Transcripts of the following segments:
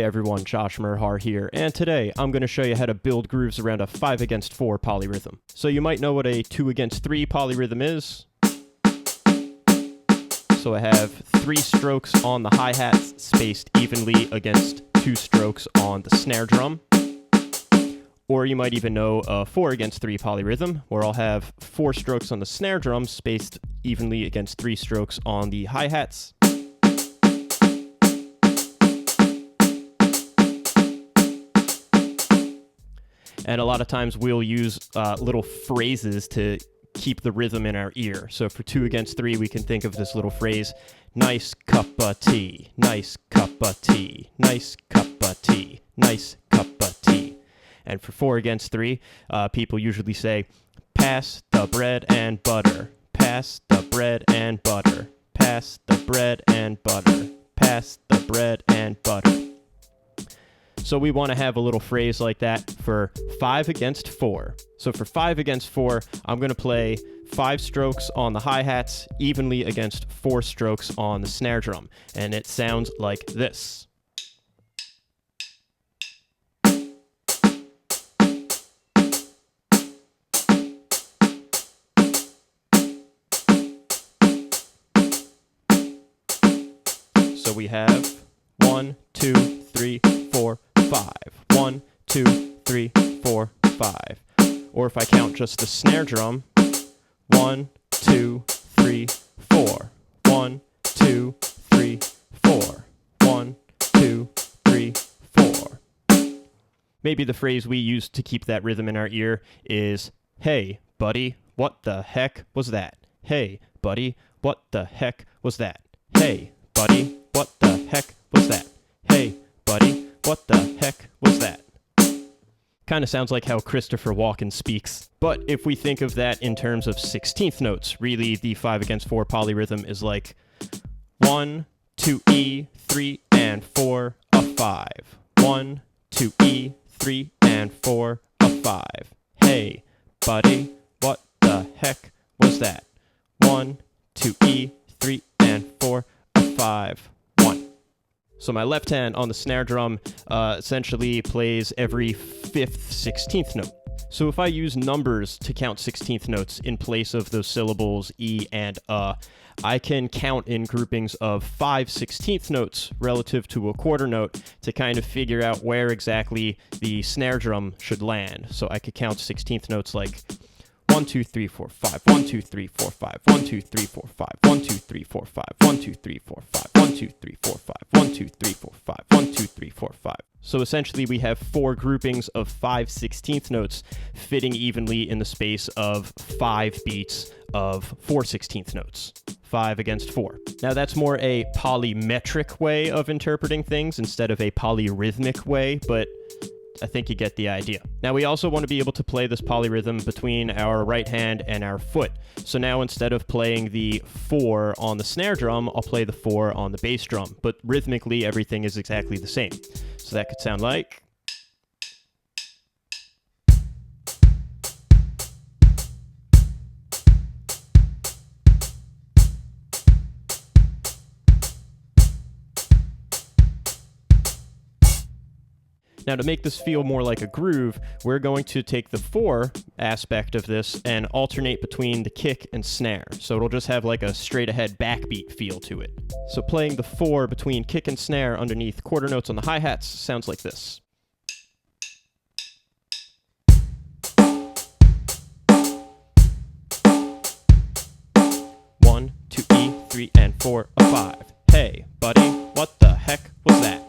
everyone, Josh Merhar here, and today I'm going to show you how to build grooves around a 5/4 polyrhythm. So you might know what a 2/3 polyrhythm is. So I have 3 strokes on the hi-hats spaced evenly against 2 strokes on the snare drum. Or you might even know a 4/3 polyrhythm, where I'll have 4 strokes on the snare drum spaced evenly against 3 strokes on the hi-hats. And a lot of times we'll use little phrases to keep the rhythm in our ear. So for 2/3, we can think of this little phrase, nice cuppa tea, nice cuppa tea, nice cuppa tea, nice cuppa tea. And for 4/3, people usually say, pass the bread and butter, pass the bread and butter, pass the bread and butter, pass the bread and butter. So we want to have a little phrase like that for 5/4. So for 5/4, I'm going to play 5 strokes on the hi-hats evenly against 4 strokes on the snare drum. And it sounds like this. So we have 1, 2, 3, 4, 5. 1, 2, 3, 4, 5. Or if I count just the snare drum, 1, 2, 3, 4. 1, 2, 3, 4. 1, 2, 3, 4. Maybe the phrase we use to keep that rhythm in our ear is, hey, buddy, what the heck was that? Hey, buddy, what the heck was that? Hey, buddy, what the heck was that? Hey, buddy, what the heck was that? Kind of sounds like how Christopher Walken speaks. But if we think of that in terms of 16th notes, really the 5/4 polyrhythm is like 1, 2 E, 3 and 4, a 5. 1, 2 E, 3 and 4, a 5. Hey, buddy, what the heck was that? 1, 2 E, 3 and 4, a 5. 1. So my left hand on the snare drum essentially plays every 5th 16th note. So if I use numbers to count 16th notes in place of those syllables E and I can count in groupings of 5 16th notes relative to a quarter note to kind of figure out where exactly the snare drum should land. So I could count 16th notes like 1, 2, 3, 4, 5, 1, 2, 3, 4, 5, 1, 2, 3, 4, 5, 1, 2, 3, 4, 5, 1, 2, 3, 4, 5, 1, 2, 3, 4, 5, 1, 2, 3, 4, 5, 1, 2, 3, 4, 5. So essentially we have 4 groupings of 5 16th notes fitting evenly in the space of 5 beats of 4 16th notes. 5/4. Now that's more a polymetric way of interpreting things instead of a polyrhythmic way, but I think you get the idea. Now we also want to be able to play this polyrhythm between our right hand and our foot. So now instead of playing the 4 on the snare drum, I'll play the 4 on the bass drum. But rhythmically, everything is exactly the same. So that could sound like... Now to make this feel more like a groove, we're going to take the 4 aspect of this and alternate between the kick and snare. So it'll just have like a straight ahead backbeat feel to it. So playing the 4 between kick and snare underneath quarter notes on the hi-hats sounds like this. 1, 2 E, 3 and 4, a 5. Hey, buddy, what the heck was that?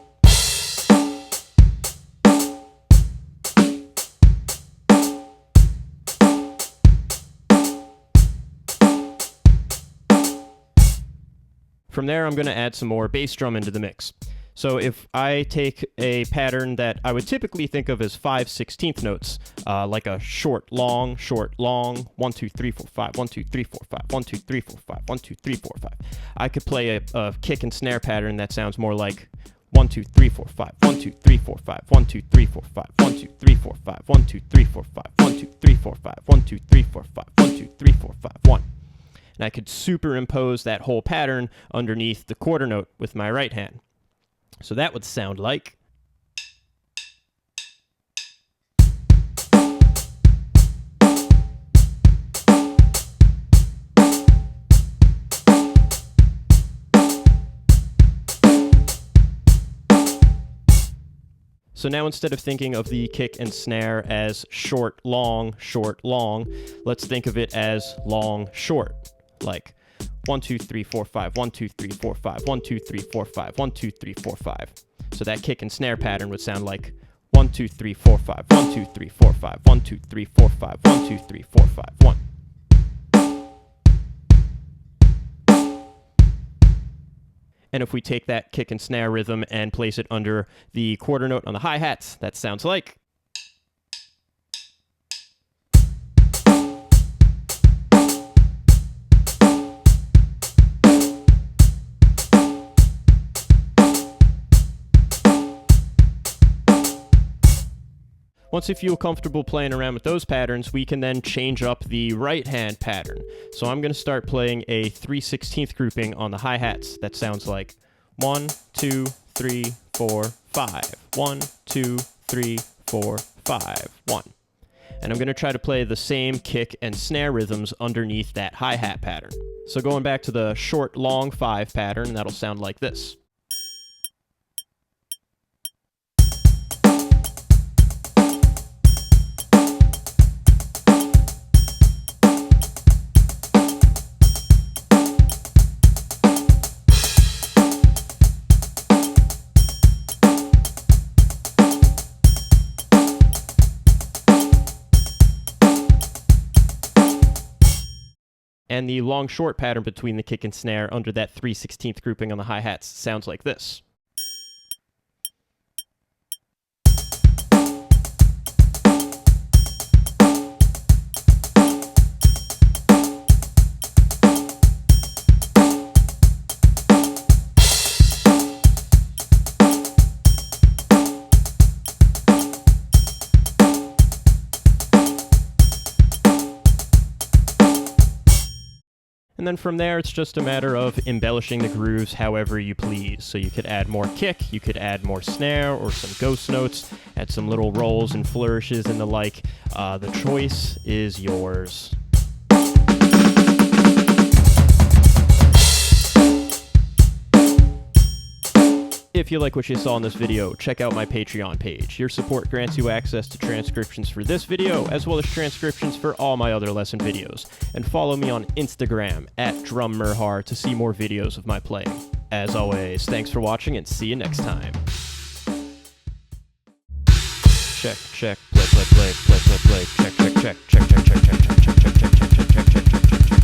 From there, I'm going to add some more bass drum into the mix. So if I take a pattern that I would typically think of as 5 16th notes, like a short, long, 1, 2, 3, 4, 5, 1, 2, 3, 4, 5, 1, 2, 3, 4, 5, 1, 2, 3, 4, 5. I could play a kick and snare pattern that sounds more like 1, 2, 3, 4, 5, 1, 2, 3, 4, 5, 1, 2, 3, 4, 5, 1, 2, 3, 4, 5, 1, 2, 3, 4, 5, 1, 2, 3, 4, 5, 1, 2, 3, 4, 5, 1, 2, 3, 4, 5, 1. And I could superimpose that whole pattern underneath the quarter note with my right hand. So that would sound like... So now instead of thinking of the kick and snare as short, long, let's think of it as long, short. Like 1, 2, 3, 4, 5, 1, 2, 3, 4, 5, 1, 2, 3, 4, 5, 1, 2, 3, 4, 5. So that kick and snare pattern would sound like 1, 2, 3, 4, 5, 1, 2, 3, 4, 5, 1, 2, 3, 4, 5, 1, 2, 3, 4, 5, 1. And if we take that kick and snare rhythm and place it under the quarter note on the hi-hats, that sounds like. Once you feel comfortable playing around with those patterns, we can then change up the right hand pattern. So I'm going to start playing a 3/16 grouping on the hi-hats. That sounds like 1, 2, 3, 4, 5. 1, 2, 3, 4, 5, 1. And I'm going to try to play the same kick and snare rhythms underneath that hi-hat pattern. So going back to the short, long 5 pattern, that'll sound like this. And the long-short pattern between the kick and snare under that 3/16 grouping on the hi-hats sounds like this. And then from there, it's just a matter of embellishing the grooves however you please. So you could add more kick, you could add more snare or some ghost notes, add some little rolls and flourishes and the like. The choice is yours. If you like what you saw in this video, check out my Patreon page. Your support grants you access to transcriptions for this video, as well as transcriptions for all my other lesson videos. And follow me on Instagram @drummerhar to see more videos of my playing. As always, thanks for watching and see you next time. Check, check, play, play, play, play, play, play, check, check, check, check, check, check, check, check, check, check.